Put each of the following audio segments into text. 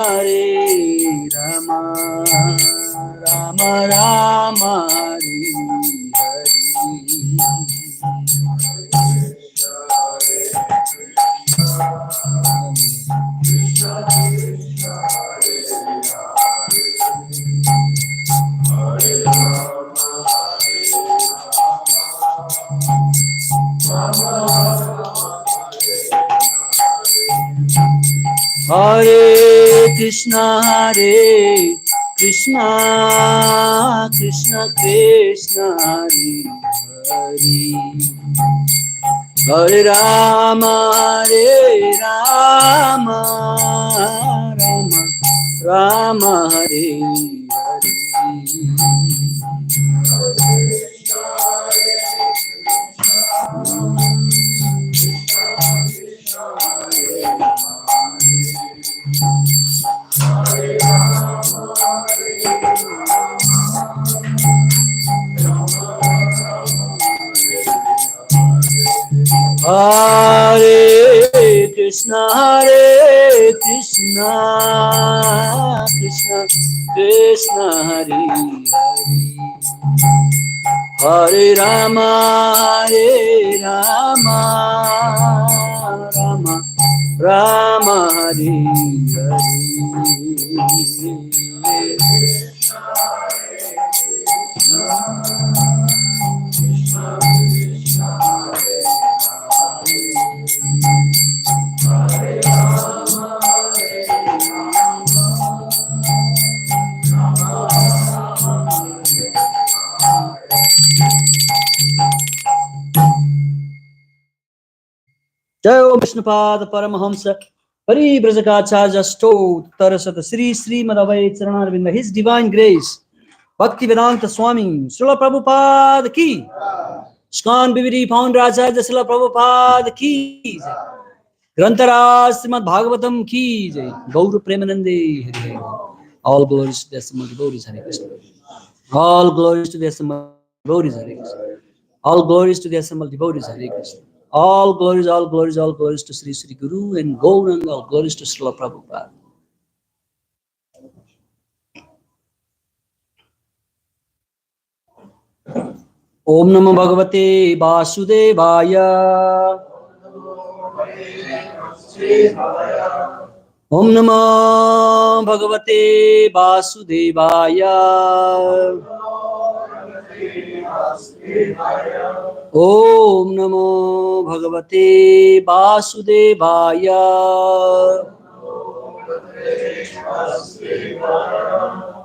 Hare Rama, Rama Rama, Hare Hare Krishna, Krishna Krishna, Hare Hare, Hare Rama, Rama Rama, Hare Hare Krishna, Krishna Krishna, Hare Hare, Hare Rama, Rama Rama, Hare Hare. Jai Vishnupada Paramahamsa Hari Brajakacha Sto Tarasata Sri Srimad Charanarvinda, His Divine Grace Bhakti Vedanta Swami Srila Prabhupada Ki Shkan Bividi Founder Acharya Srila Prabhupada Ki Grantaraj Srimad Bhagavatam Ki Jai Gauru Premanande Hare Hare. All glories to the assembled devotees Hare Krishna. All glories to the assembled devotees Hare Krishna. All glories to the assembled devotees Hare Krishna. All glories to Sri Sri Guru and Gauranga. All glories to Srila Prabhupada. Om Namo Bhagavate Vasudevaya. Om Namo Bhagavate Vasudevaya. Om Namo Bhagavate Vasudevaya.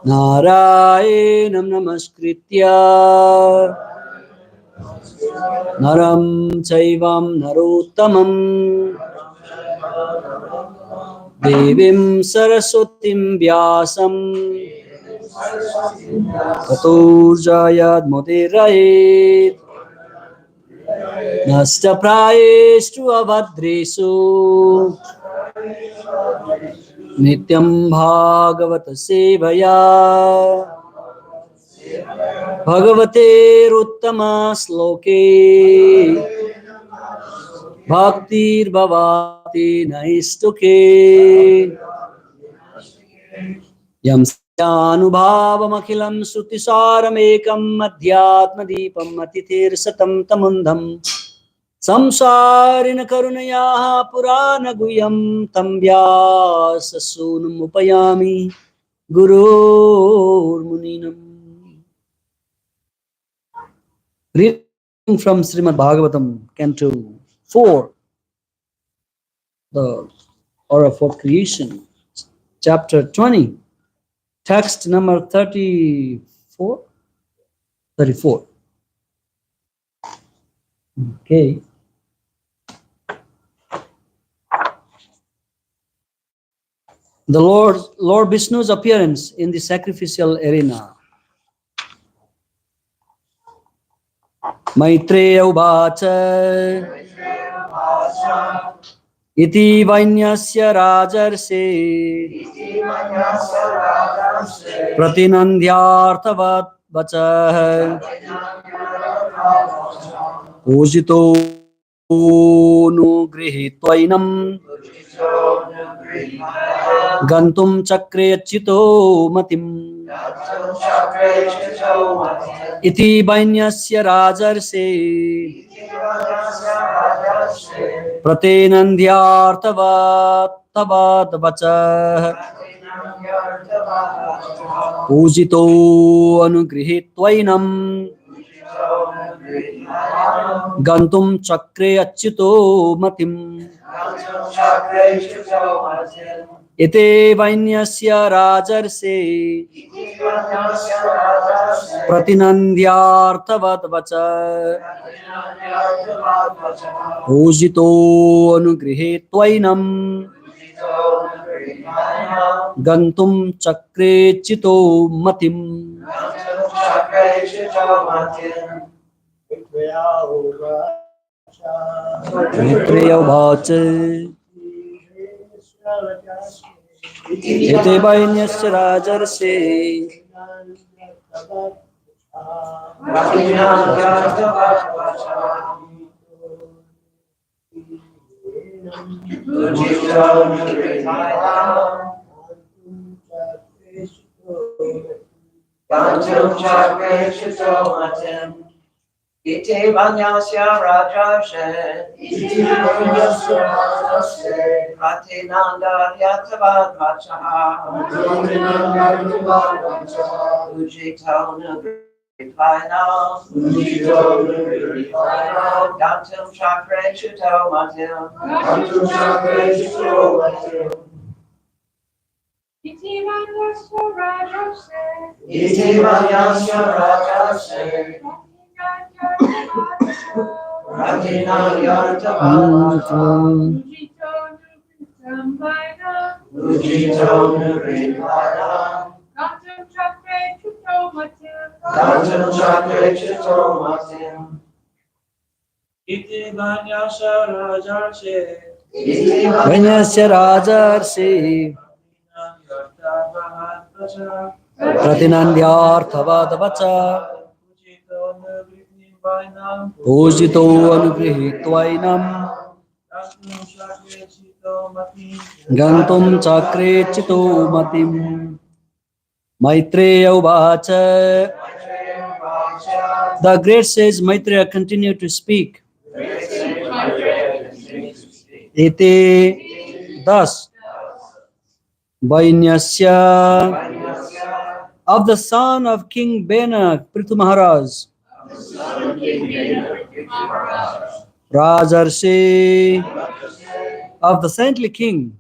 Narayanam Namaskritya Naram Chaivam Narottamam Devim Saraswatim Vyasam Tato Jayad Modirayet Nasta Prayestu Avadresu Nityam Bhagavata Sevaya Bhagavate Ruttama Sloke Bhaktir Bhavati Naistuke Yam Anubhavam Akhilam Sutisaramekam Adhyatma Deepam Atithir Satam Tamundam Samsarina Karunaya Purana Guyam Tambyasa Sunam Upayami Gurur Muninam. Reading from Srimad Bhagavatam, Canto 4, the Aura for Creation, Chapter 20, text number 34. Okay. The Lord Vishnu's appearance in the sacrificial arena. Maitreya Uvacha Iti Vainyasya Rajarse Pratinandhyarthavat Vachah Pujito no Grihitvainam Gantum chakre chito matim. Iti bainyasya rajarse pratenandyartavat tavat vachah pujito anugrihitvainam gantum chakre achyuto matim. Ite vainyasya rajarse pratinandyartavat vacha pujito anugrihitvainam gantum chakre chito matim. Maitreya uvacha ete vainyasya rajarse Ite vanyasya rajashe Pratinanda yatavad vachaha Ujito nugritvaina Gantum chakre chuto matim Iti vanyasya rajashe Pratinanda yatavad Ujito nugritvaina Gantum chakre chuto matim. Iti vanyasya rajarse vainyasya rajarse pratinandyartavat vacha pujito anugrihitvainam gantum chakre chito matim. Maitreya uvacha. The great sage Maitreya continued to speak. Iti thus Vainyasya of the son of King Bena Prithu Maharaj Rajarshi of the saintly king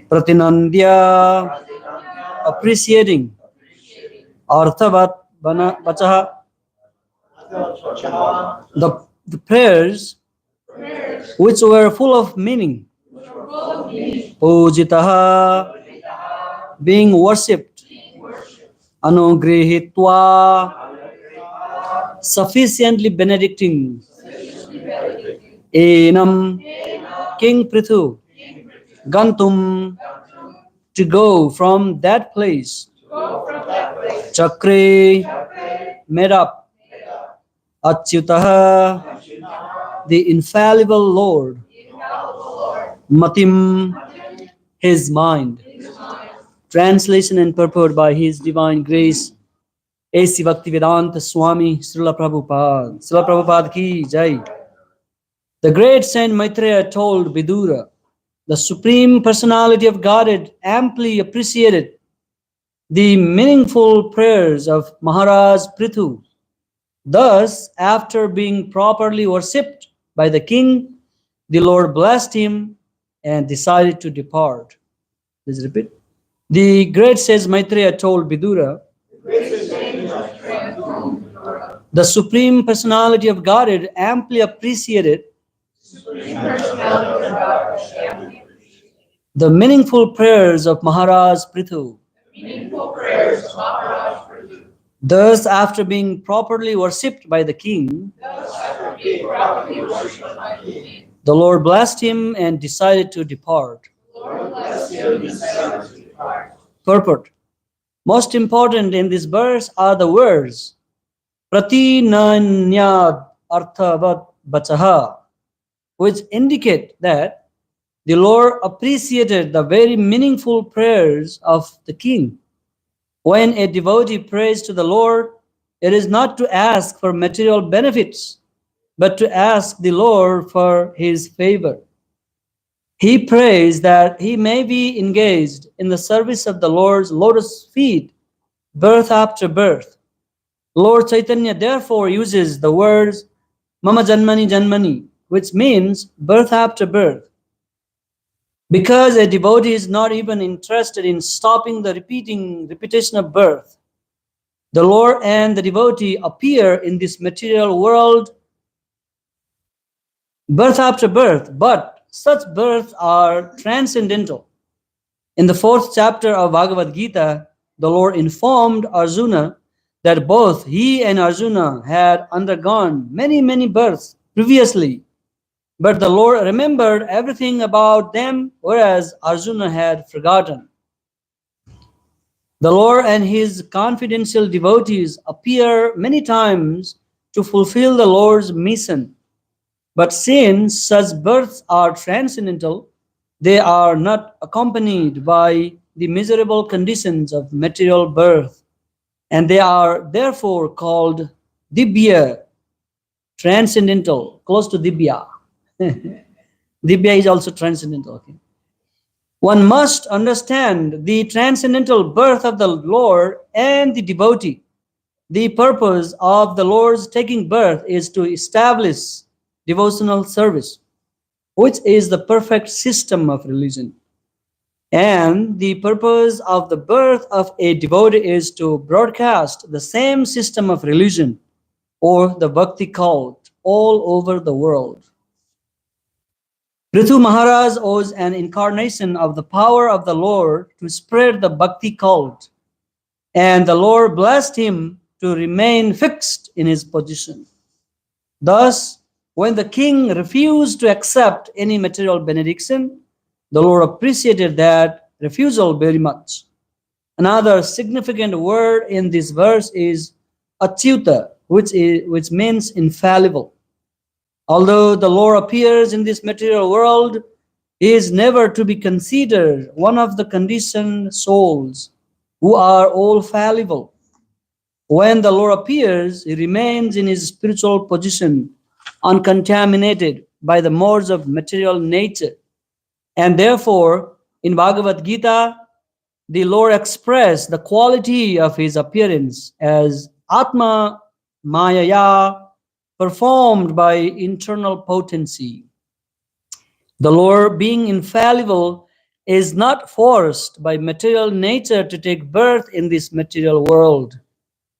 Pratinandya appreciating Arthavat Vachaha the prayers which were full of meaning. Pujitaha being worshipped. Anugrihitva sufficiently benedicting. Enam King Prithu Gantum to go from that place. Chakre made up. Achyutaha the infallible Lord. Matim his mind. Translation and purport by His Divine Grace A.C. Bhaktivedanta Swami Srila Prabhupada. Srila Prabhupada ki jai. The great Saint Maitreya told Vidura, the Supreme Personality of Godhead amply appreciated the meaningful prayers of Maharaj Prithu. Thus, after being properly worshipped by the king, the Lord blessed him and decided to depart. Let's repeat. The great sage Maitreya told Vidura, the Supreme Personality of Godhead amply appreciated the meaningful prayers of Maharaj Prithu. Thus, after being properly worshipped by the king, the Lord blessed him and decided to depart. Purport. Most important in this verse are the words Pratinanyad arthavat bachaha, which indicate that The Lord appreciated the very meaningful prayers of the king. When a devotee prays to the Lord, it is not to ask for material benefits, but to ask the Lord for his favor. He prays that he may be engaged in the service of the Lord's lotus feet, birth after birth. Lord Chaitanya therefore uses the words Mama Janmani Janmani, which means birth after birth. Because a devotee is not even interested in stopping the repetition of birth, the Lord and the devotee appear in this material world birth after birth, but such births are transcendental. In the 4th chapter of Bhagavad Gita, the Lord informed Arjuna that both he and Arjuna had undergone many births previously, but the Lord remembered everything about them, whereas Arjuna had forgotten. The Lord and his confidential devotees appear many times to fulfill the Lord's mission. But since such births are transcendental, they are not accompanied by the miserable conditions of material birth, and they are therefore called Dibya, transcendental, close to Dibya. Dibya is also transcendental. Okay? One must understand the transcendental birth of the Lord and the devotee. The purpose of the Lord's taking birth is to establish devotional service, which is the perfect system of religion. And the purpose of the birth of a devotee is to broadcast the same system of religion or the bhakti cult all over the world. Prithu Maharaj was an incarnation of the power of the Lord to spread the bhakti cult, and the Lord blessed him to remain fixed in his position. Thus, when the king refused to accept any material benediction, the Lord appreciated that refusal very much. Another significant word in this verse is achyuta, which means infallible. Although the Lord appears in this material world, he is never to be considered one of the conditioned souls who are all fallible. When the Lord appears, he remains in his spiritual position, uncontaminated by the modes of material nature. And therefore, in Bhagavad Gita, the Lord expressed the quality of his appearance as Atma Mayaya, performed by internal potency. The Lord, being infallible, is not forced by material nature to take birth in this material world.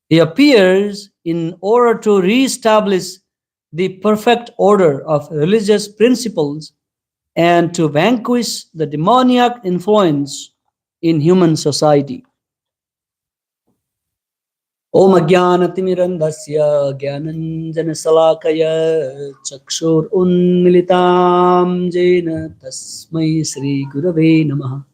He appears in order to re-establish the perfect order of religious principles and to vanquish the demoniac influence in human society. Om Ajnanatimirandasya Gyananjana Salakaya Chakshur Unmilitam Jena Tasmai Sri Gurave Namaha.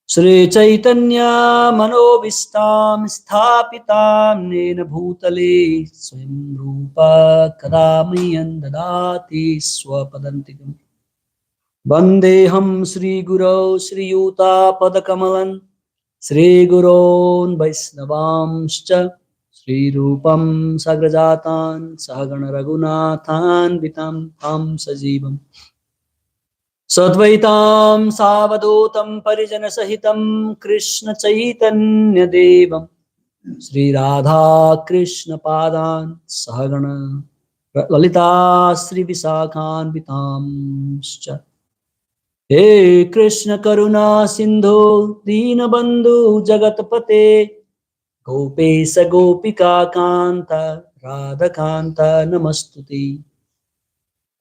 Sri Chaitanya Manobishtam Sthapitam Nena Bhutale Swayam Rupa Kadamayan Dadati Swapadantikam Vandeham Sri Guru Sri Yuta Padakamalan Sri Gurun Vaisnavamscha Sri Rupam Sagrajatan Sahagana Raghunathan Vitam Tam Sajivam Sadvaitam Savadutam Parijana Sahitam Krishna Chaitanya Devam Sri Radha Krishna Padan Sahagana Lalita Sri Visakhan Vitamscha He Krishna Karuna Sindhu Dinabandhu Jagatpate Gopesa Gopika Kanta Radha Kanta Namastuti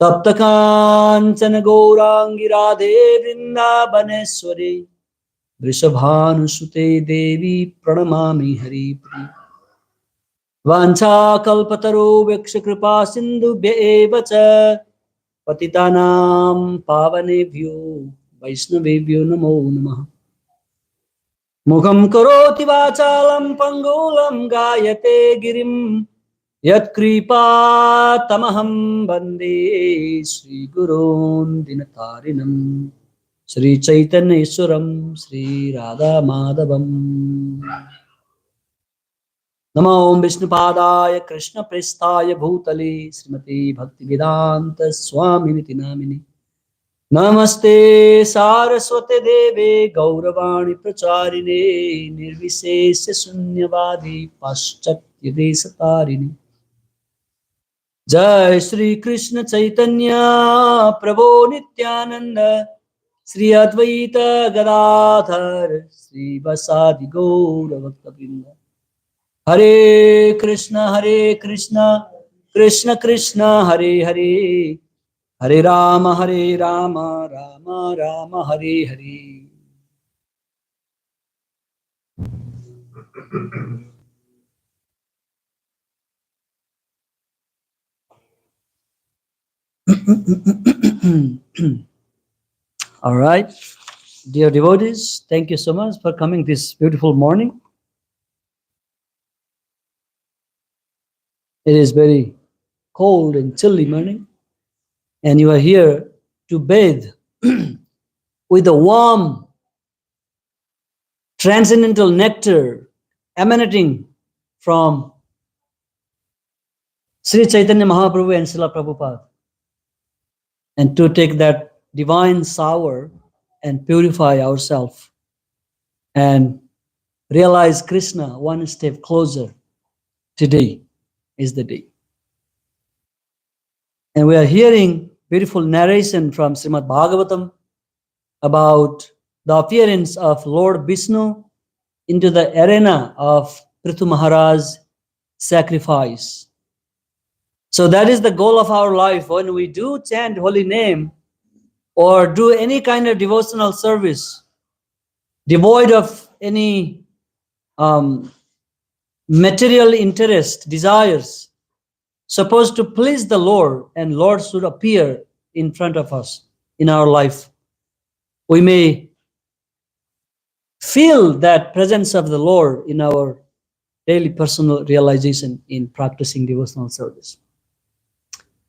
Tapta Kanchana Gaurangi Radhe Vrindabaneswari Vrishabhanusute Devi Pranamami Hari Pri Vancha Kalpataru Veksha Kripa Sindhu Bhyevacha Patitanam Pavanebhyo Vaishnavebhyo Namo Namaha Mukham Karoti Vachalam Pangulam Gayate Girim Yat kripa tamaham bande Sri Gurun Dinatarinam Sri Chaitanya Iswaram Sri Radha Madhavam. Namo Om Vishnupadaya Krishna Prestaya Bhutale Srimati Bhakti Vedanta Swami Niti Namini Namaste Saraswate Deve Gauravani Pracharine Nirvisesha Sunyavadi Paschatya Desatarini Jai Shri Krishna Chaitanya Prabhu Nityananda Sri Advaita Gadadhar Sri Vasadi Gaura Bhaktavrinda Hare Krishna Krishna Krishna Hare Hare Hare Rama Rama Rama Hare Hare. All right, dear devotees, thank you so much for coming this beautiful morning. It is very cold and chilly morning, and you are here to bathe with the warm transcendental nectar emanating from Sri Chaitanya Mahaprabhu and Srila Prabhupada, and to take that divine shower and purify ourselves and realize Krishna one step closer. Today is the day. And we are hearing beautiful narration from Srimad Bhagavatam about the appearance of Lord Vishnu into the arena of Prithu Maharaj's sacrifice. So that is the goal of our life. When we do chant holy name or do any kind of devotional service, devoid of any material interest, desires, supposed to please the Lord, and Lord should appear in front of us in our life. We may feel that presence of the Lord in our daily personal realization in practicing devotional service.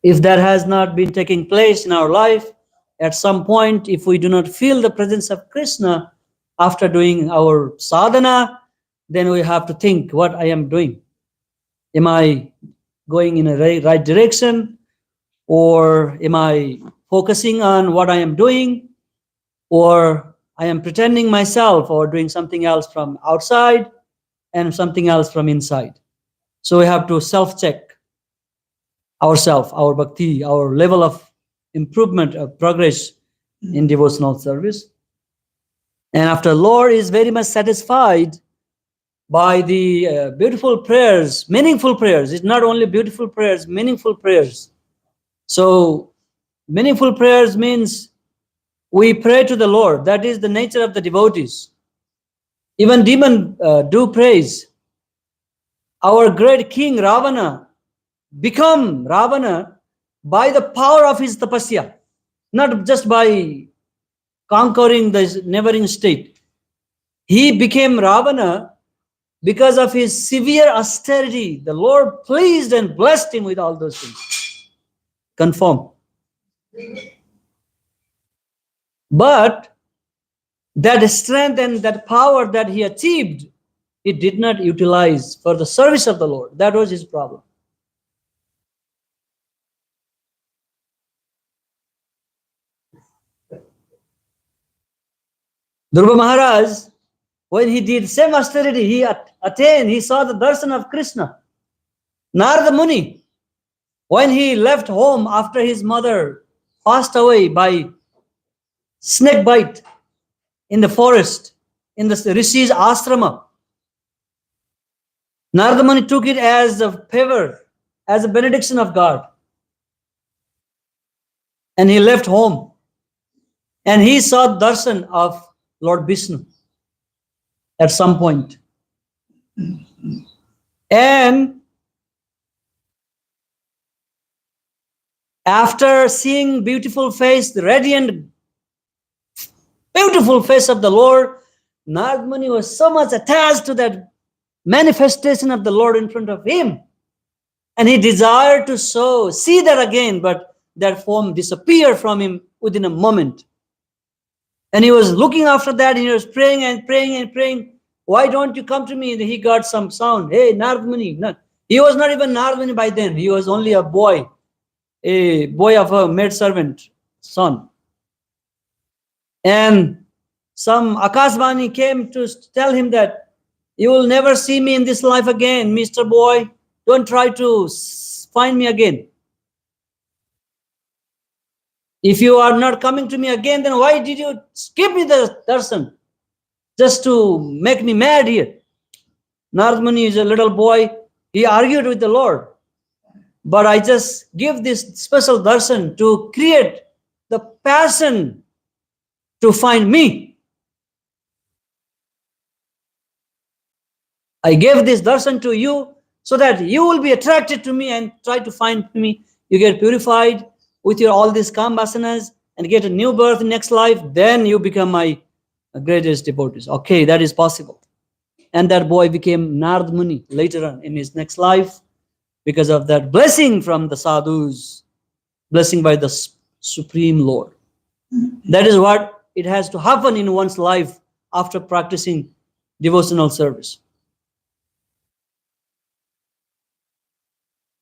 If that has not been taking place in our life, at some point, if we do not feel the presence of Krishna after doing our sadhana, then we have to think what I am doing. Am I going in a right direction, or am I focusing on what I am doing, or I am pretending myself or doing something else from outside and something else from inside? So we have to self-check ourselves, our bhakti, our level of improvement, of progress in devotional service. And after Lord is very much satisfied by the beautiful prayers, meaningful prayers. It's not only beautiful prayers, meaningful prayers. So meaningful prayers means we pray to the Lord. That is the nature of the devotees. Even demons do praise. Our great king Ravana become Ravana by the power of his tapasya, not just by conquering the neighboring state. He became Ravana because of his severe austerity. The Lord pleased and blessed him with all those things. Confirm. But that strength and that power that he achieved, he did not utilize for the service of the Lord. That was his problem. Dhruva Maharaj, when he did same austerity, he attained, he saw the darshan of Krishna. Narada Muni, when he left home after his mother passed away by snake bite in the forest, in the Rishi's ashrama, Narada Muni took it as a favor, as a benediction of God. And he left home. And he saw darshan of Lord Vishnu at some point. And after seeing beautiful face, the radiant, beautiful face of the Lord, Narada Muni was so much attached to that manifestation of the Lord in front of him And he desired to see that again, but that form disappeared from him within a moment. And he was looking after that, and he was praying and praying and praying. Why don't you come to me? And he got some sound. Hey, Narad Muni. No. He was not even Narad Muni by then. He was only a boy of a maidservant son. And some Akasvani came to tell him that you will never see me in this life again, Mr. Boy. Don't try to find me again. If you are not coming to me again, then why did you skip me the darshan? Just to make me mad here. Narad Muni is a little boy. He argued with the Lord. But I just give this special darshan to create the passion to find me. I gave this darshan to you so that you will be attracted to me and try to find me. You get purified with your all these kam vasanas and get a new birth in next life. Then you become my greatest devotees. Okay, that is possible. And that boy became Narad Muni later on in his next life because of that blessing from the sadhus, blessing by the Supreme Lord. That is what it has to happen in one's life after practicing devotional service.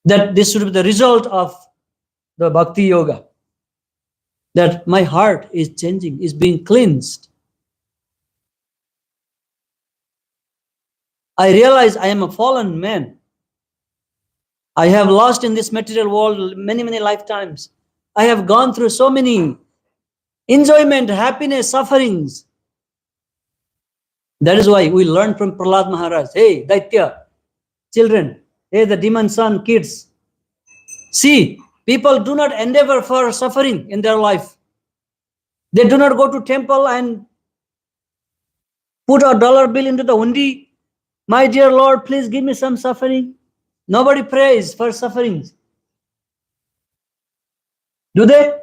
That this should be the result of the bhakti yoga. That my heart is changing, is being cleansed. I realize I am a fallen man. I have lost in this material world many, many lifetimes. I have gone through so many enjoyment, happiness, sufferings. That is why we learn from Prahlad Maharaj. Hey, Daitya, children, hey, the demon son, kids. See, people do not endeavor for suffering in their life. They do not go to temple and put a dollar bill into the hundi. My dear Lord, please give me some suffering. Nobody prays for sufferings. Do they?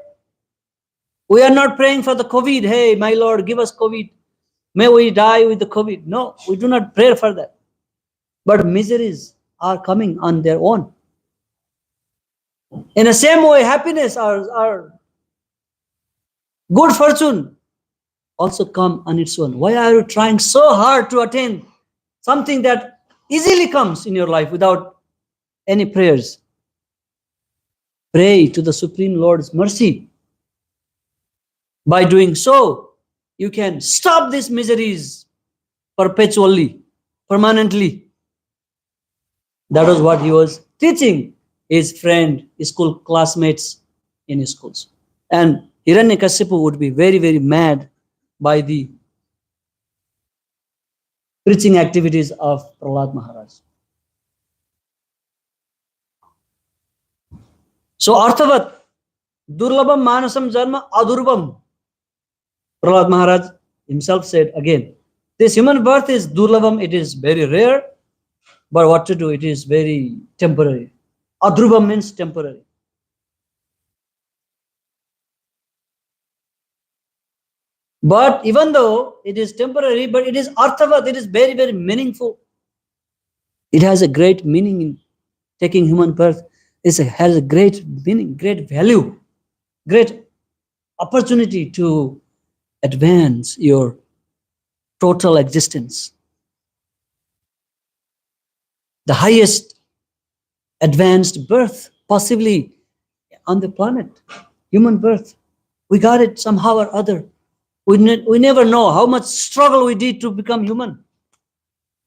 We are not praying for the COVID. Hey, my Lord, give us COVID. May we die with the COVID. No, we do not pray for that. But miseries are coming on their own. In the same way, happiness or good fortune also come on its own. Why are you trying so hard to attain something that easily comes in your life without any prayers? Pray to the Supreme Lord's mercy. By doing so, you can stop these miseries perpetually, permanently. That was what he was teaching his friend, his school classmates in his schools. And Hiranyakashipu would be very, very mad by the preaching activities of Prahlad Maharaj. So, Arthavat, Durlabam Manasam Janma Adurbam. Prahlad Maharaj himself said again, this human birth is Durlabam, it is very rare, but what to do, it is very temporary. Adrubam means temporary. But even though it is temporary, but it is Arthavat, it is very, very meaningful. It has a great meaning in taking human birth. It has a great meaning, great value, great opportunity to advance your total existence. The highest advanced birth possibly on the planet, human birth. We got it somehow or other. We never know how much struggle we did to become human.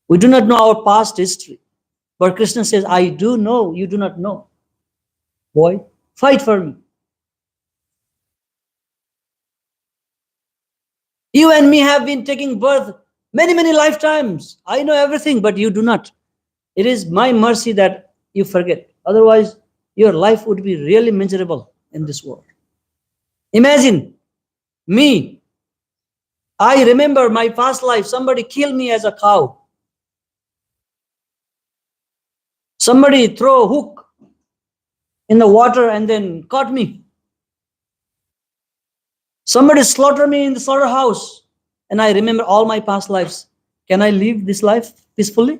We do not know our past history. But Krishna says, I do know, you do not know. Boy, fight for me. You and me have been taking birth many, many lifetimes. I know everything, but you do not. It is my mercy that you forget. Otherwise, your life would be really miserable in this world. Imagine me. I remember my past life. Somebody killed me as a cow. Somebody throw a hook in the water and then caught me. Somebody slaughtered me in the slaughterhouse. And I remember all my past lives. Can I live this life peacefully?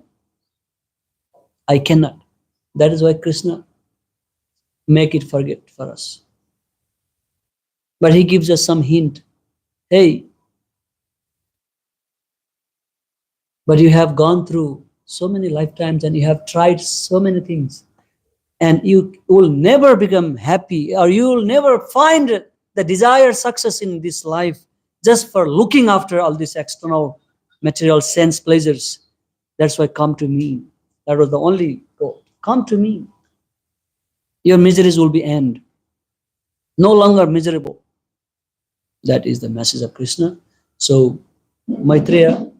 I cannot. That is why Krishna make it forget for us. But he gives us some hint. Hey, but you have gone through so many lifetimes and you have tried so many things, and you will never become happy, or you will never find the desired success in this life just for looking after all these external material sense pleasures. That's why come to me. That was the only goal. Come to me. Your miseries will be end. No longer miserable. That is the message of Krishna. So Maitreya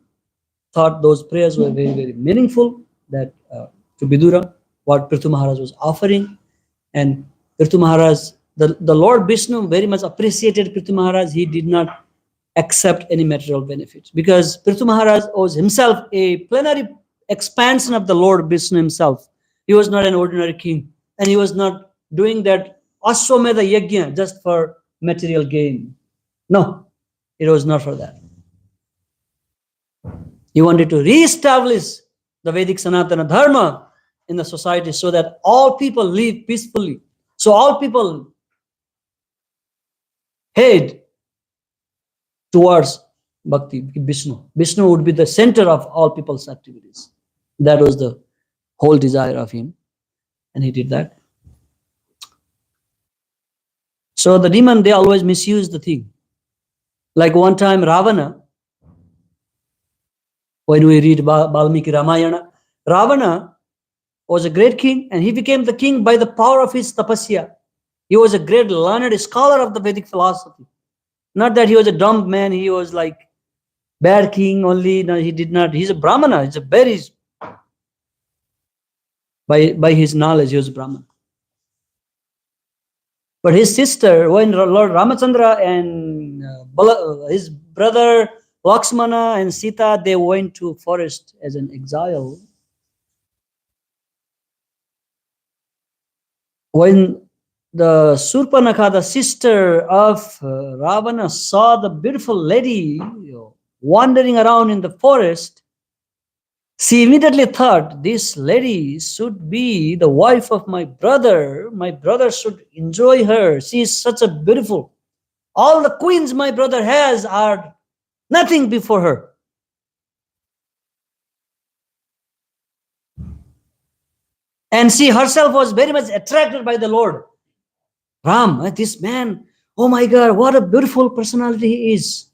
thought those prayers were very, very meaningful, that to Vidura, what Prithu Maharaj was offering. And Prithu Maharaj, the Lord Vishnu very much appreciated Prithu Maharaj. He did not accept any material benefits, because Prithu Maharaj was himself a plenary expansion of the Lord Vishnu himself. He was not an ordinary king, and he was not doing that Ashwamedha Yajna just for material gain. No, it was not for that. He wanted to re-establish the Vedic Sanatana Dharma in the society so that all people live peacefully. So all people head towards Bhakti, Vishnu. Vishnu would be the center of all people's activities. That was the whole desire of him. And he did that. So the demon, they always misuse the thing. Like one time Ravana, when we read Valmiki Ramayana, Ravana was a great king, and he became the king by the power of his tapasya. He was a great learned scholar of the Vedic philosophy. Not that he was a dumb man, he was like bad king only. No, he did not. He's a Brahmana. He's a very, by his knowledge, he was a Brahman. But his sister, when Lord Ramachandra and his brother Lakshmana and Sita, they went to forest as an exile. When the Surpanakha, the sister of Ravana, saw the beautiful lady wandering around in the forest, she immediately thought, this lady should be the wife of my brother. My brother should enjoy her. She is such a beautiful. All the queens my brother has are nothing before her. And she herself was very much attracted by the Lord. Ram, this man, oh my God, what a beautiful personality he is.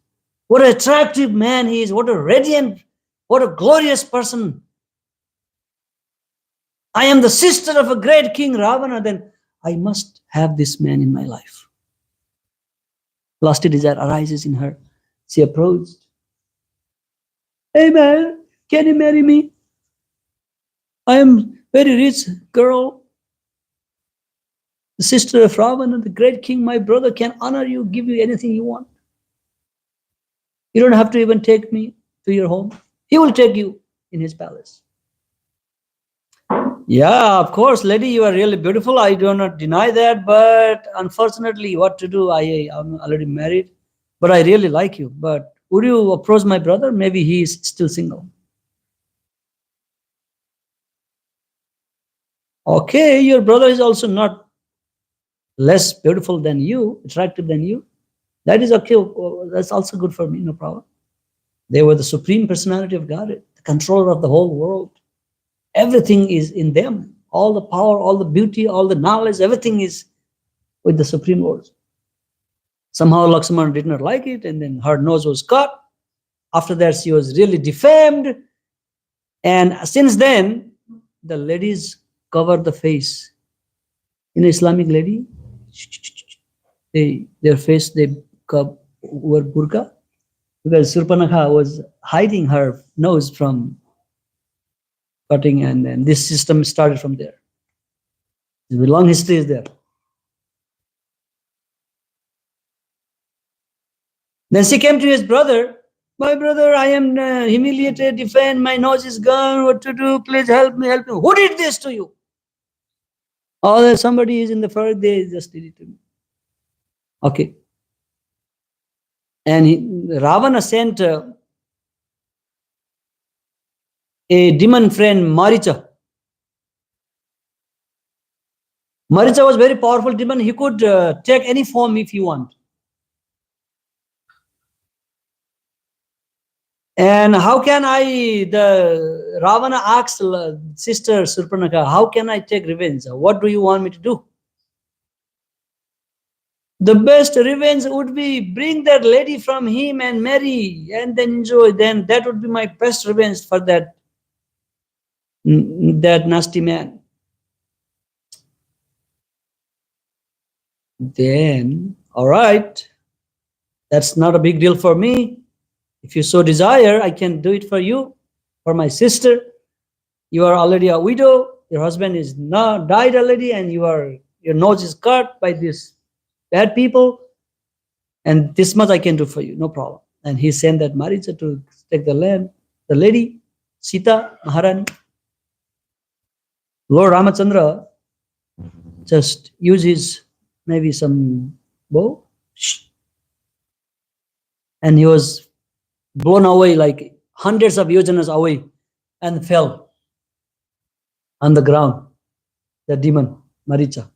What an attractive man he is. What a radiant, what a glorious person. I am the sister of a great king, Ravana, then I must have this man in my life. Lusty desire arises in her. She approached. Hey man, can you marry me? I am very rich girl. The sister of Ravana, the great king, my brother can honor you, give you anything you want. You don't have to even take me to your home. He will take you in his palace. Yeah, of course, lady, you are really beautiful. I do not deny that, but unfortunately, what to do? I'm already married, but I really like you. But would you approach my brother? Maybe he is still single. Okay, your brother is also not less beautiful than you, attractive than you. That is okay. That's also good for me, no problem. They were the supreme personality of God, the controller of the whole world. Everything is in them. All the power, all the beauty, all the knowledge, everything is with the Supreme Lord. Somehow Lakshmana did not like it, and then her nose was cut. After that, she was really defamed. And since then, the ladies cover the face. In Islamic lady, their face, they wear burqa, because Surpanakha was hiding her nose from cutting, and then this system started from there. The long history is there. Then she came to his brother. My brother, I am humiliated, defamed, my nose is gone, what to do? Please help me, help me. Who did this to you? Oh, somebody is in the forest, they just did it to me. Okay. And Ravana sent a demon friend, Maricha. Maricha was very powerful demon. He could take any form if he want. And how can the Ravana asked sister Surpanaka, how can I take revenge? What do you want me to do? The best revenge would be bring that lady from him and marry and then enjoy. Then that would be my best revenge for that nasty man. Then, all right, that's not a big deal for me. If you so desire, I can do it for you, for my sister. You are already a widow. Your husband is now died already, and your nose is cut by these bad people. And this much I can do for you, no problem. And he sent that Maricha to take the land, the lady, Sita Maharani. Lord Ramachandra just uses maybe some bow, and he was blown away like hundreds of yojanas away and fell on the ground, the demon, Maricha.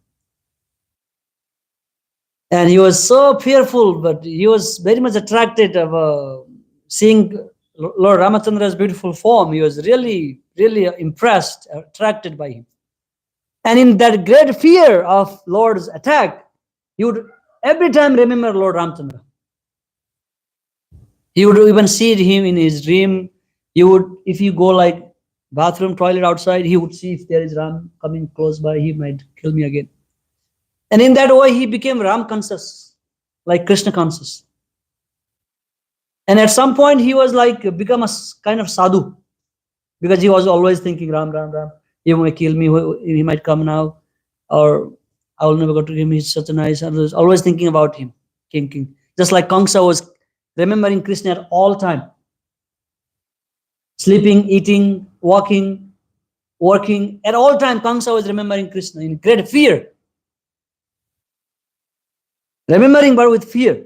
And he was so fearful, but he was very much attracted of seeing Lord Ramachandra's beautiful form. He was really, really impressed, attracted by him. And in that great fear of Lord's attack, he would every time remember Lord Ramachandra. He would even see him in his dream. He would, if you go like bathroom, toilet outside, he would see if there is Ram coming close by, he might kill me again. And in that way, he became Ram conscious, like Krishna conscious. And at some point, he was like become a kind of sadhu, because he was always thinking Ram, Ram, Ram. He might kill me. He might come now, or I will never go to him. He's such a nice. I was always thinking about him, King. Just like Kamsa was remembering Krishna at all time, sleeping, eating, walking, working. At all time, Kamsa was remembering Krishna in great fear. Remembering, but with fear.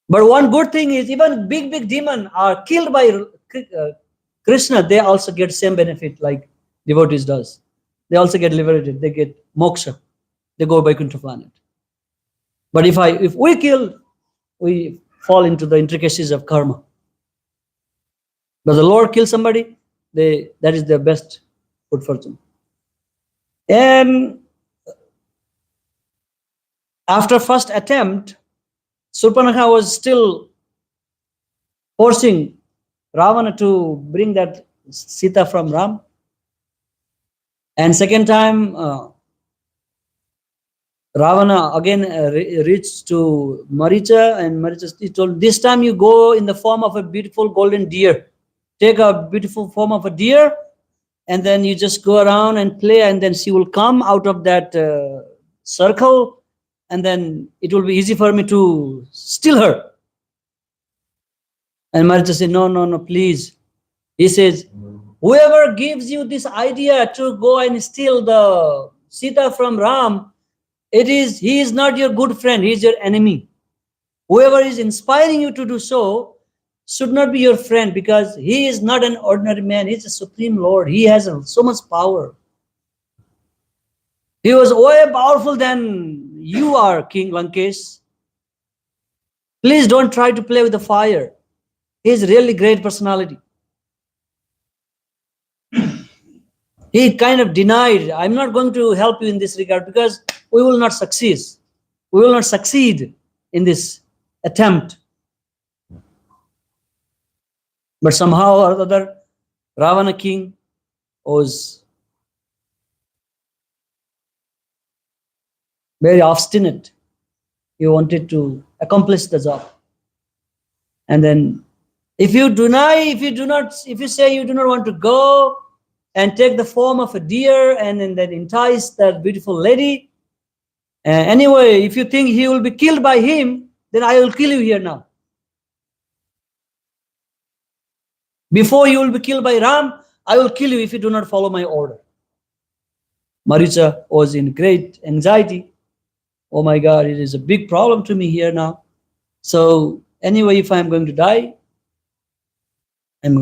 But one good thing is, even big demons are killed by Krishna. They also get same benefit like devotees does. They also get liberated. They get moksha. They go Vaikuntha planet. But if we kill, we fall into the intricacies of karma. But the Lord kills somebody, that is their best good fortune. And after first attempt, Surpanakha was still forcing Ravana to bring that Sita from Ram. And second time, Ravana again reached to Maricha, and Maricha told, this time you go in the form of a beautiful golden deer. Take a beautiful form of a deer, and then you just go around and play, and then she will come out of that circle, and then it will be easy for me to steal her. And Maricha said, no, please. He says, whoever gives you this idea to go and steal the Sita from Ram, he is not your good friend, he is your enemy. Whoever is inspiring you to do so should not be your friend, because he is not an ordinary man, he is a supreme Lord. He has so much power. He was way powerful than you are, King Lankesh. Please don't try to play with the fire. He is really great personality. He kind of denied, I'm not going to help you in this regard, because we will not succeed. We will not succeed in this attempt. But somehow or other, Ravana king was very obstinate. He wanted to accomplish the job. And then if you say you do not want to go and take the form of a deer and then entice that beautiful lady, anyway, if you think he will be killed by him, then I will kill you here now. Before you will be killed by Ram, I will kill you if you do not follow my order. Maricha was in great anxiety. Oh my God, it is a big problem to me here now. So anyway, if I'm going to die, I'm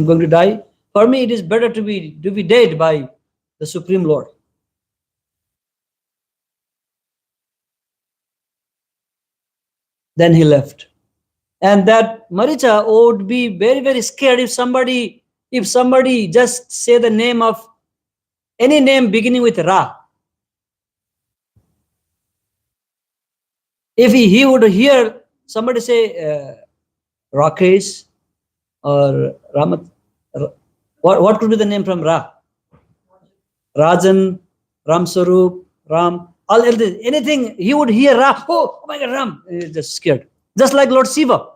going to die. For me, it is better to be dead by the Supreme Lord. Then he left. And that Maricha would be very, very scared if somebody just say the name of any name beginning with Ra. If he would hear somebody say Rakesh or Ramat, what could be the name from Ra? Rajan, Ram Sarup, Ram, all this, anything, he would hear Ra. Oh my God, Ram. He's just scared. Just like Lord Shiva.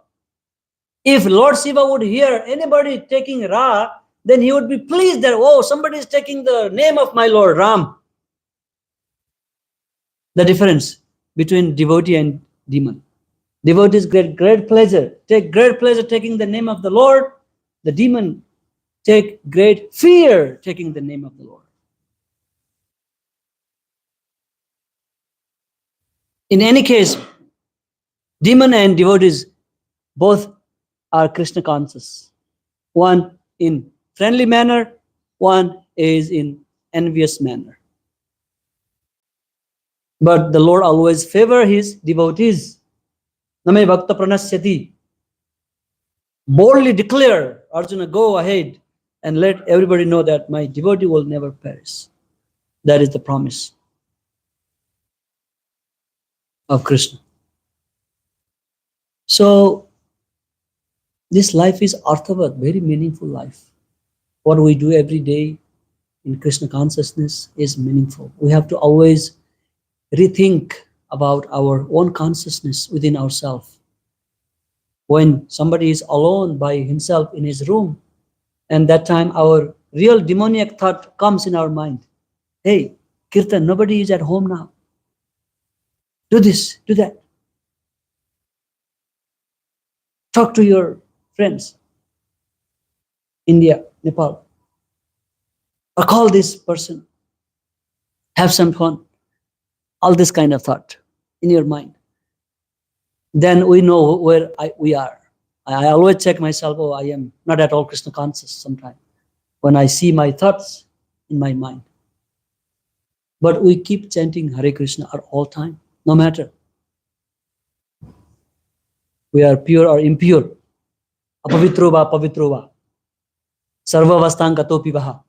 If Lord Shiva would hear anybody taking Ra, then he would be pleased that, oh, somebody is taking the name of my Lord Ram. The difference between devotee and demon. Devotees get great pleasure, take great pleasure taking the name of the Lord. The demon take great fear taking the name of the Lord. In any case, demon and devotees both are Krishna conscious. One in friendly manner, one is in envious manner. But the Lord always favor his devotees. Name bhakta pranasyati. Boldly declare, Arjuna, go ahead and let everybody know that my devotee will never perish. That is the promise of Krishna. So, this life is arthavat, very meaningful life. What we do every day in Krishna consciousness is meaningful. We have to always rethink about our own consciousness within ourselves. When somebody is alone by himself in his room, and that time our real demoniac thought comes in our mind. Hey, Kirtan, nobody is at home now. Do this, do that. Talk to your friends. India, Nepal. Or call this person. Have some fun. All this kind of thought in your mind. Then we know where we are. I always check myself, oh, I am not at all Krishna conscious sometimes. When I see my thoughts in my mind. But we keep chanting Hare Krishna at all time, no matter. We are pure or impure. Apavitrova, pavitrova. Sarva vastanga topi vaha.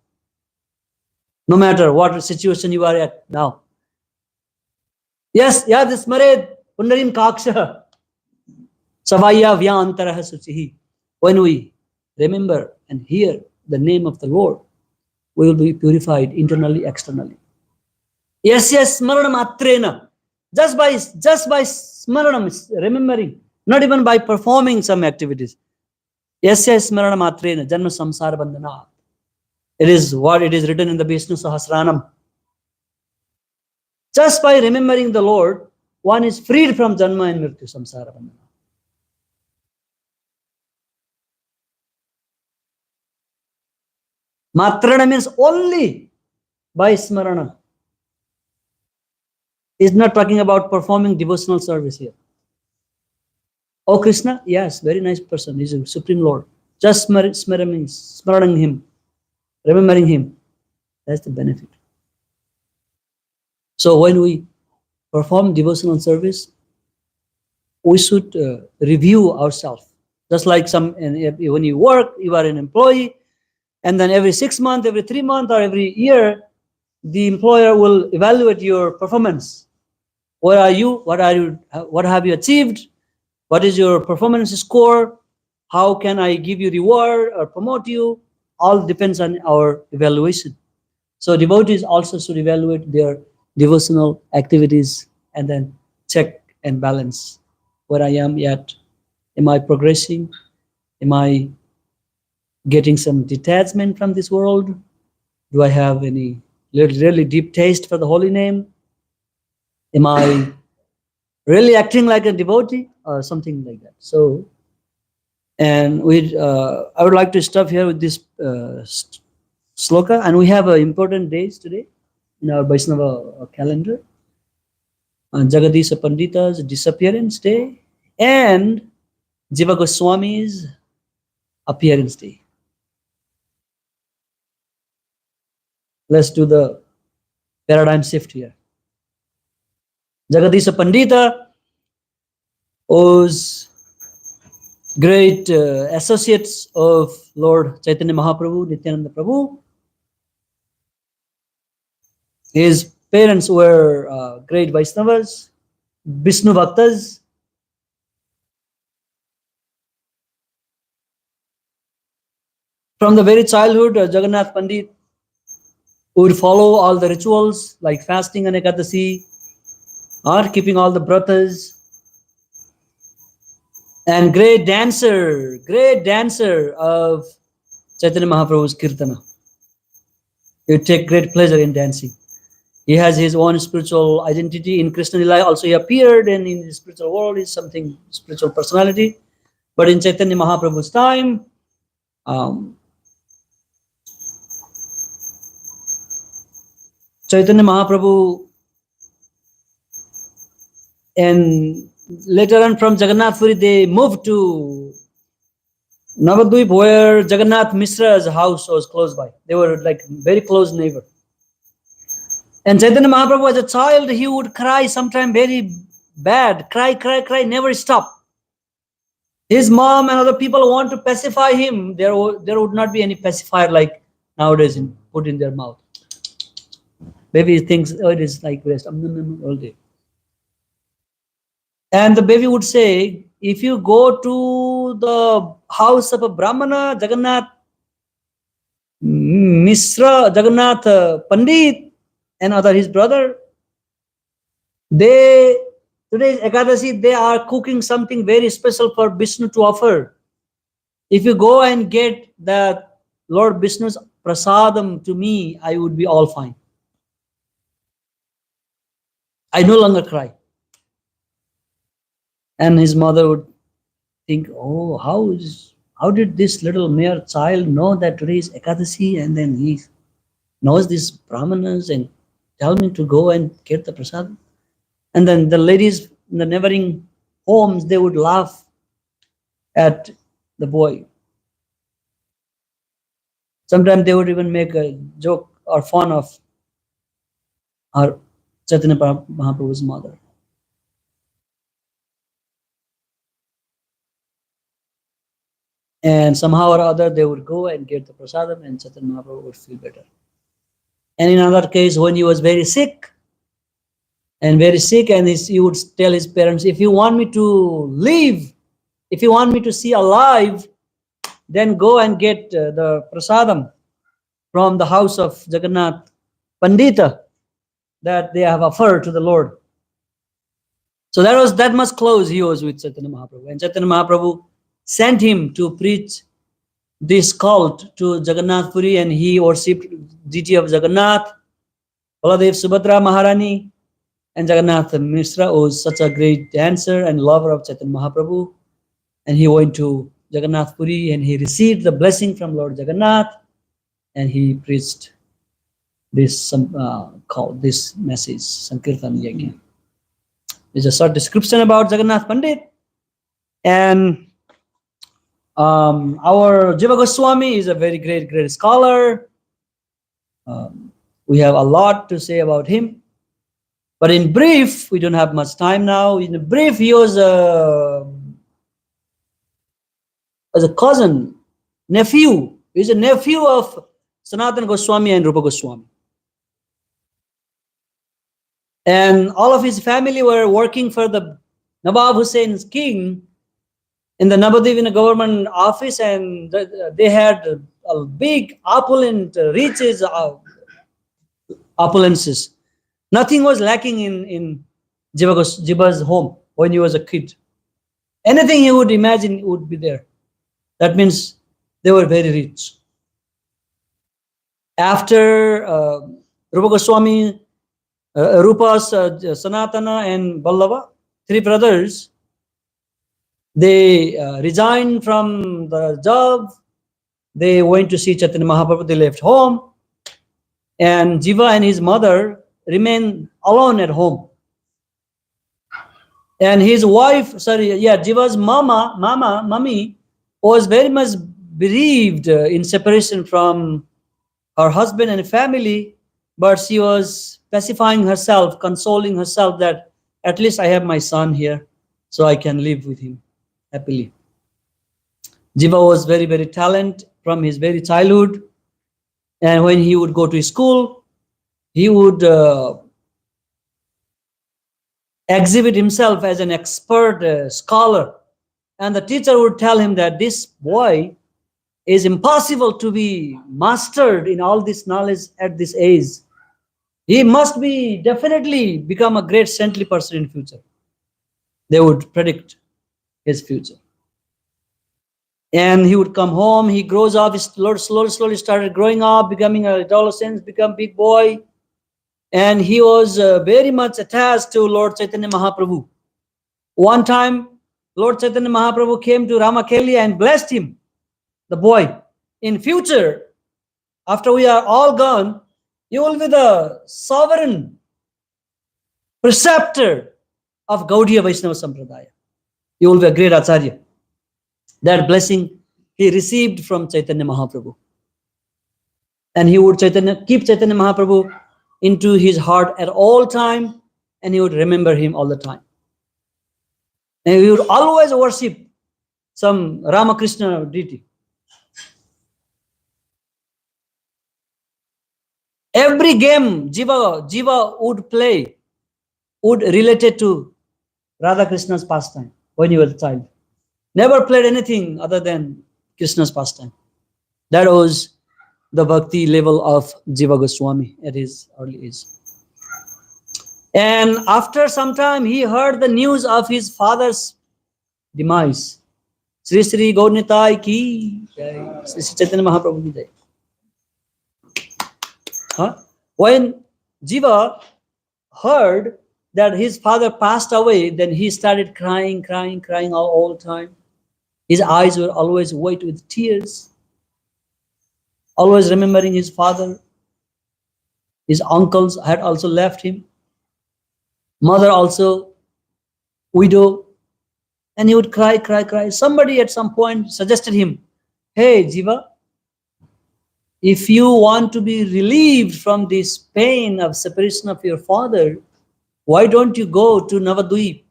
No matter what situation you are at now. Yes, yad smared pundarim kaksha. Savaya vyantarah suchihi. When we remember and hear the name of the Lord, we will be purified internally, externally. Yes, smaranam atrena. Just by smaranam, remembering, not even by performing some activities. Yes, smaranam atrena, janma samsara bandhana. It is what it is written in the Vishnu Sahasranam. Just by remembering the Lord, one is freed from janma and mrityu samsara bandhana. Matrana means only by smarana. Is not talking about performing devotional service here. Oh Krishna, yes, very nice person. He's a Supreme Lord. Just smarana him, remembering him. That's the benefit. So when we perform devotional service, we should review ourselves. Just like when you work, you are an employee, and then every 6 months, every 3 months, or every year, the employer will evaluate your performance. Where are you? What have you achieved? What is your performance score? How can I give you reward or promote you? All depends on our evaluation. So devotees also should evaluate their devotional activities and then check and balance where I am yet. Am I progressing? Am I getting some detachment from this world? Do I have any really deep taste for the holy name? Am I really acting like a devotee or something like that? So, and I would like to stop here with this sloka, and we have important days today in our Vaishnava calendar. Jagadisha Pandita's disappearance day and Jiva Goswami's appearance day. Let's do the paradigm shift here. Jagadisha Pandita was great associates of Lord Chaitanya Mahaprabhu, Nityananda Prabhu. His parents were great Vaishnavas, Vishnu Bhaktas. From the very childhood, Jagannath Pandit would follow all the rituals like fasting and Ekadasi, or keeping all the bratas. And great dancer of Chaitanya Mahaprabhu's Kirtana. He would take great pleasure in dancing. He has his own spiritual identity. In Krishna Lila also he appeared, and in the spiritual world is something spiritual personality. But in Chaitanya Mahaprabhu's time, Chaitanya Mahaprabhu, and later on from Jagannath Puri they moved to Navadvip, where Jagannath Mishra's house was close by. They were like very close neighbor. And Chaitanya Mahaprabhu as a child, he would cry sometime very bad, cry, never stop. His mom and other people want to pacify him. There would not be any pacifier like nowadays put in their mouth. Baby thinks, oh, it is like breast all day. And the baby would say, if you go to the house of a Brahmana, Jagannath Mishra, Jagannath Pandit, and other his brother, today's Ekadasi, they are cooking something very special for Vishnu to offer. If you go and get that Lord Vishnu's prasadam to me, I would be all fine. I no longer cry. And his mother would think, oh, how did this little mere child know that today is Ekadasi, and then he knows these brahmanas and tell me to go and get the prasad. And then the ladies in the neighboring homes, they would laugh at the boy. Sometimes they would even make a joke or fun of our Chaitanya Mahaprabhu's mother. And somehow or other, they would go and get the prasadam, and Chaitanya Mahaprabhu would feel better. And in another case, when he was very sick, and he would tell his parents, if you want me to live, if you want me to see alive, then go and get the prasadam from the house of Jagannath Pandita that they have offered to the Lord. So that much close he was with Chaitanya Mahaprabhu. And Chaitanya Mahaprabhu sent him to preach this cult to Jagannath Puri, and he worshipped deity of Jagannath, Baladev Subhadra Maharani, and Jagannath Mishra was such a great dancer and lover of Chaitanya Mahaprabhu. And he went to Jagannath Puri and he received the blessing from Lord Jagannath, and he preached this this message, Sankirtan Yajna. There's a short description about Jagannath Pandit. And our Jiva Goswami is a very great scholar. We have a lot to say about him. But in brief, we don't have much time now. In brief, he was as a cousin, nephew. He's a nephew of Sanatana Goswami and Rupa Goswami. And all of his family were working for the Nawab Hussein's king in the Navadvip government office, and they had a big opulent riches, opulences. Nothing was lacking in Jiva's home when he was a kid. Anything he would imagine would be there. That means they were very rich. After Rupa Goswami, Rupa's Sanatana and Vallabha, three brothers, they resigned from the job. They went to see Chaitanya Mahaprabhu. They left home, and Jiva and his mother remained alone at home. And his wife, Jiva's mommy was very much bereaved in separation from her husband and family, but she was pacifying herself, consoling herself that at least I have my son here. so I can live with him happily. Jiva was very, very talented from his very childhood. And when he would go to school, he would exhibit himself as an expert scholar. And the teacher would tell him that this boy is impossible to be mastered in all this knowledge at this age. He must be definitely become a great saintly person in future. They would predict his future. And he would come home, he grows up, he slowly started growing up, becoming an adolescent, become big boy. And he was very much attached to Lord Chaitanya Mahaprabhu. One time, Lord Chaitanya Mahaprabhu came to Ramakeli and blessed him, the boy. In future, after we are all gone, you will be the sovereign preceptor of Gaudiya Vaishnava Sampradaya. You will be a great Acharya. That blessing he received from Chaitanya Mahaprabhu. And he would keep Chaitanya Mahaprabhu into his heart at all time, and he would remember him all the time. And he would always worship some Ramakrishna deity. Every game Jiva would play would relate it to Radha Krishna's pastime when he was a child. Never played anything other than Krishna's pastime. That was the bhakti level of Jiva Goswami at his early age. And after some time, he heard the news of his father's demise. Sri Sri Gaurnitai ki jai. Sri Sri Chaitanya Mahaprabhu ki jai. When Jiva heard that his father passed away, then he started crying all the time. His eyes were always wet with tears, always remembering his father. His uncles had also left him. Mother also, widow. And he would cry. Somebody at some point suggested him, hey, Jiva, if you want to be relieved from this pain of separation of your father, why don't you go to Navadvip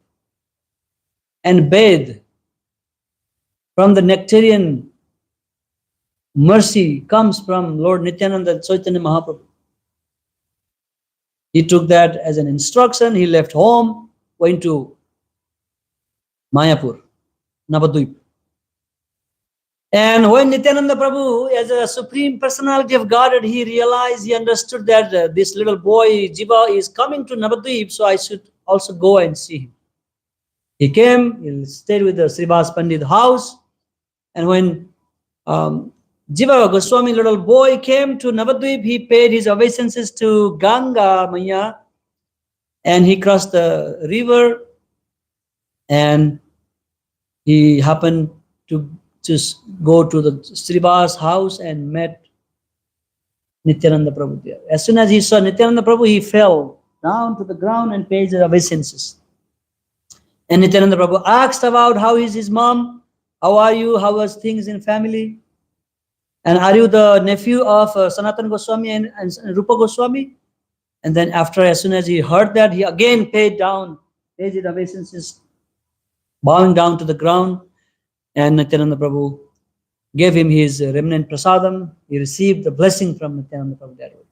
and bathe? From the nectarian mercy comes from Lord Nityananda and Chaitanya Mahaprabhu. He took that as an instruction. He left home, went to Mayapur, Navadvip. And when Nityananda Prabhu, as a supreme personality of Godhead, he realized, he understood that this little boy, Jiva, is coming to Navadvip, so I should also go and see him. He came, he stayed with the Srivas Pandit house. And when Jiva Goswami, little boy, came to Navadvip, he paid his obeisances to Ganga Maya, and he crossed the river, and he happened to just go to the Srivas house and met Nityananda Prabhu there. As soon as he saw Nityananda Prabhu, he fell down to the ground and paid his obeisances. And Nityananda Prabhu asked about how is his mom, how are you, how was things in family, and are you the nephew of Sanatana Goswami and Rupa Goswami? And then after, as soon as he heard that, he again paid his obeisances, bowing down to the ground. And Nityananda Prabhu gave him his remnant prasadam. He received the blessing from Nityananda Prabhu that way.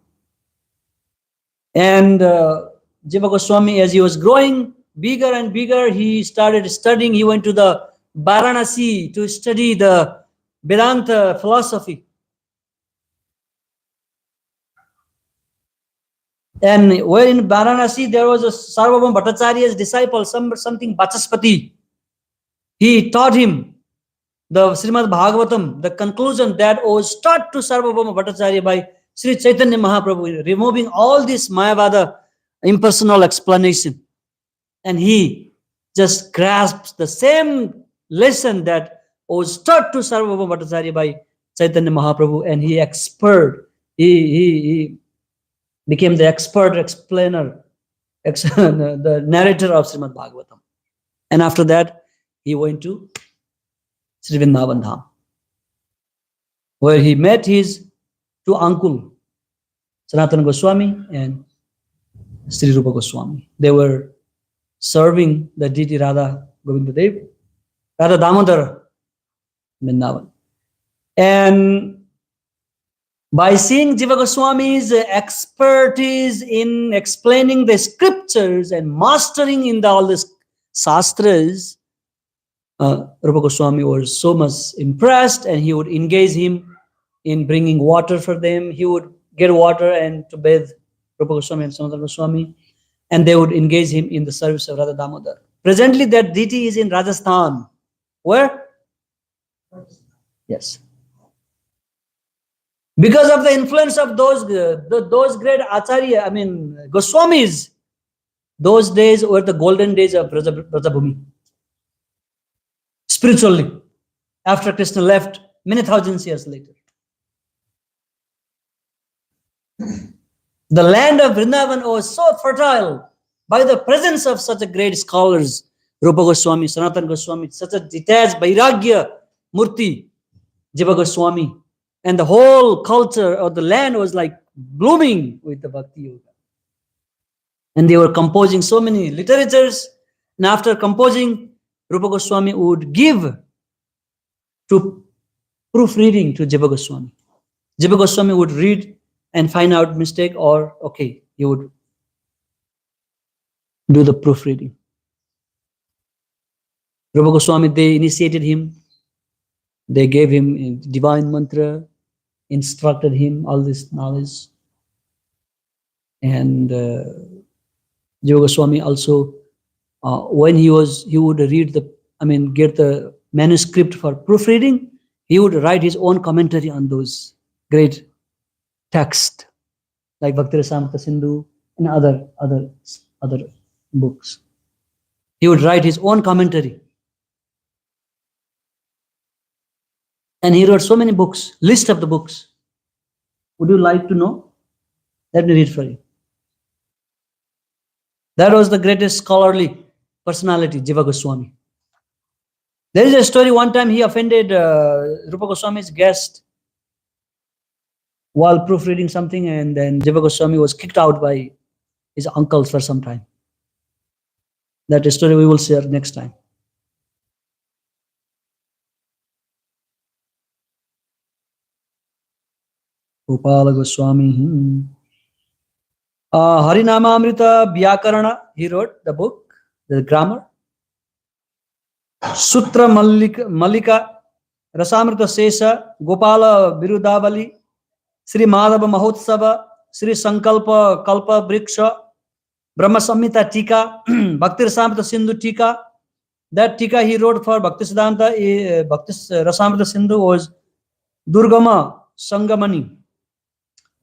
And Jiva Goswami, as he was growing bigger and bigger, he started studying. He went to the Varanasi to study the Vedanta philosophy. And where in Varanasi, there was a Sarvabhauma Bhattacharya's disciple, something Vachaspati. He taught him the Srimad Bhagavatam, the conclusion that was taught to Sarvabhauma Bhattacharya by Sri Chaitanya Mahaprabhu, removing all this Mayavada impersonal explanation. And he just grasped the same lesson that was taught to Sarvabhauma Bhattacharya by Chaitanya Mahaprabhu, and he became the expert explainer, the narrator of Srimad Bhagavatam. And after that, he went to Sri Vrindavan Dham, where he met his two uncles, Sanatana Goswami and Sri Rupa Goswami. They were serving the deity Radha Govinda Dev, Radha Damodar, Vrindavan. And by seeing Jiva Goswami's expertise in explaining the scriptures and mastering in all the shastras, Rupa Goswami was so much impressed, and he would engage him in bringing water for them. He would get water and to bathe Rupa Goswami and Sanatana Goswami, and they would engage him in the service of Radha Damodar. Presently, that deity is in Rajasthan. Where? Yes. Because of the influence of those great Acharya, Goswamis, those days were the golden days of Brajabhumi. Spiritually, after Krishna left many thousands years later. The land of Vrindavan was so fertile by the presence of such a great scholars, Rupa Goswami, Sanatana Goswami, such a detached Vairagya Murti, Jiva Goswami, and the whole culture of the land was like blooming with the Bhakti Yoga. And they were composing so many literatures, and after composing, Rupa Goswami would give to proofreading to Jiva Goswami. Jiva Goswami would read and find out mistake, or okay, he would do the proofreading. Rupa Goswami, they initiated him. They gave him a divine mantra, instructed him all this knowledge. And Jiva Goswami also, when he would read get the manuscript for proofreading, he would write his own commentary on those great texts, like Bhakti Rasamrita Sindhu and other books. He would write his own commentary. And he wrote so many books, list of the books. Would you like to know? Let me read for you. That was the greatest scholarly personality, Jiva Goswami. There is a story, one time he offended Rupa Goswami's guest while proofreading something, and then Jiva Goswami was kicked out by his uncles for some time. That story we will share next time. Gopala Goswami. Harinamamrita Vyakarana, he wrote the book, the grammar. Sutra Malika, Rasamrita Sesha, Gopala Virudavali, Sri Madhava Mahotsava, Sri Sankalpa Kalpa Briksha, Brahma Samhita Tika, Bhakti Rasamrita Sindhu Tika. That Tika he wrote for Bhakti Siddhanta, Bhakti Rasamrita Sindhu was Durgama Sangamani.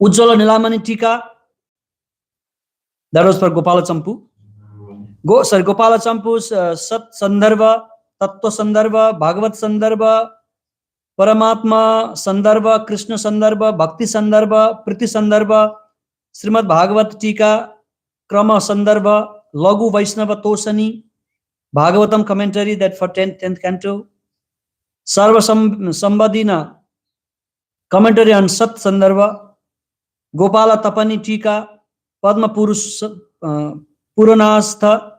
Ujjala Nilamani Tika, that was for Gopala Champu. Gopala Champu's Sat Sandarbha, Tattva Sandarbha, Bhagavat Sandarbha, Paramatma Sandarbha, Krishna Sandarbha, Bhakti Sandarbha, Priti Sandarbha, Srimad Bhagavat Tika, Krama Sandarbha, Lagu Vaishnava Tosani, Bhagavatam commentary, that for 10th canto, Sarva Sambadina, commentary on Sat Sandarbha, Gopala Tapani Tika, Padma Puranastha,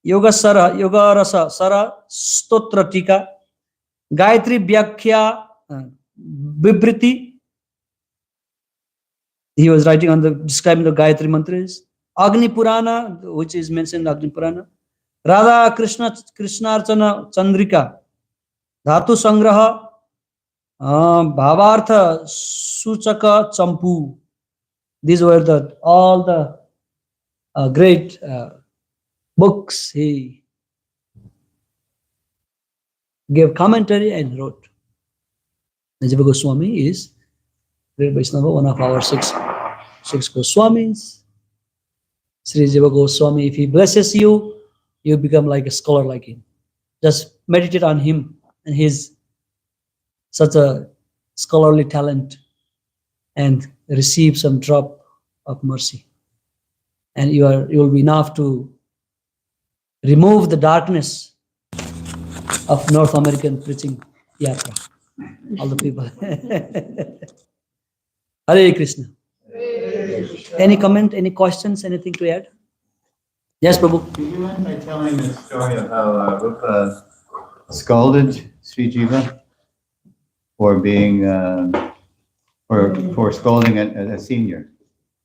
Yoga Rasa Sara Stotra Tika, Gayatri Bhyakhya Bibriti. He was writing on describing the Gayatri mantras. Agni Purana, which is mentioned in Agni Purana. Radha Krishnarchana Chandrika, Dhatu Sangraha, Bhavartha Suchaka Champu. These were all the great books he gave commentary and wrote. Jiva Goswami is great Vaishnava, one of our six Goswamis. Sri Jiva Goswami, if he blesses you, you become like a scholar like him. Just meditate on him and his such a scholarly talent, and receive some drop of mercy, and you will be enough to remove the darkness of North American preaching yatra. All the people. Hare Krishna. Any comment, any questions, anything to add? Yes, Prabhu. Do you mind by telling the story of how Rupa scolded Sri Jiva for being for scolding a senior?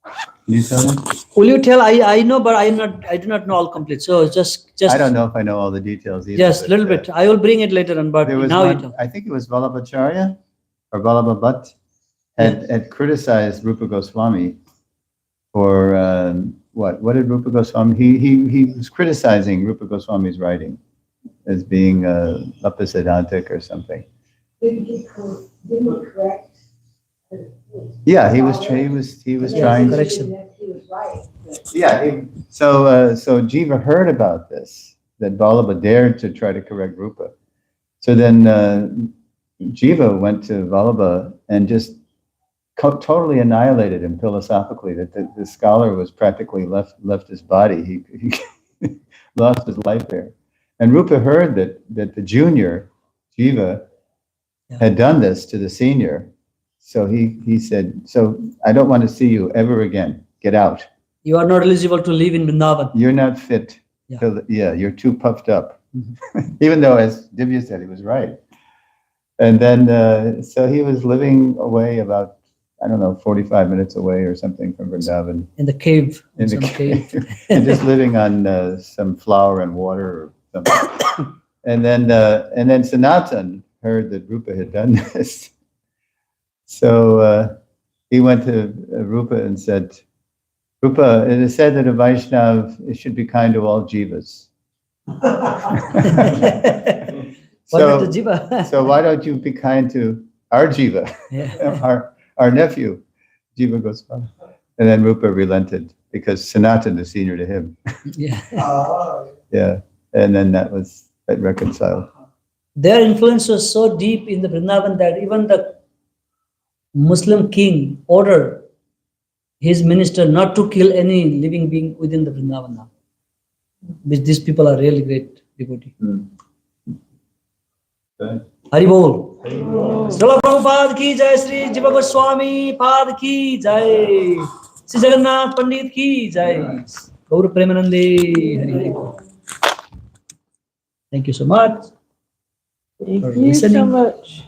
Can you tell them? Will you tell? I know, but I do not know all complete. So just I don't know if I know all the details either. Just a but, little bit. I will bring it later on, but There was now you one, tell. I think it was Vallabhacharya or Vallabha Bhatt had criticized Rupa Goswami for what did Rupa Goswami? He was criticizing Rupa Goswami's writing as being Lapasiddhantic or something. Didn't he correct? Yeah, he was trying. Correction. He was right. Yeah. So Jiva heard about this, that Vallabha dared to try to correct Rupa. So then Jiva went to Vallabha and just totally annihilated him philosophically. That the scholar was practically left his body. He lost his life there. And Rupa heard that the junior Jiva had done this to the senior. So he said, "So I don't want to see you ever again. Get out. You are not eligible to live in Vrindavan." You're not fit. Yeah. You're too puffed up." Even though, as Divya said, he was right. And then, so he was living away about, 45 minutes away or something from Vrindavan. In the cave. In the some cave. And just living on some flour and water or something. And then Sanatan heard that Rupa had done this. So he went to Rupa and said, "Rupa, it is said that a Vaishnav should be kind to all jivas. So why don't you be kind to our jiva, our nephew, Jiva Goswami?" And then Rupa relented because Sanatan is senior to him. Yeah, and then that reconciled. Their influence was so deep in the Vrindavan that even the Muslim king ordered his minister not to kill any living being within the Vrindavan now. These people are really great devotee. Hari Bol. Srila Prabhupada ki jai, Sri Jiva Goswami Pad ki jai, Sri Jagannath Pandit ki jai, Gaur Premanande. Hari Bol. Thank you so much. Thank for you so listening. much.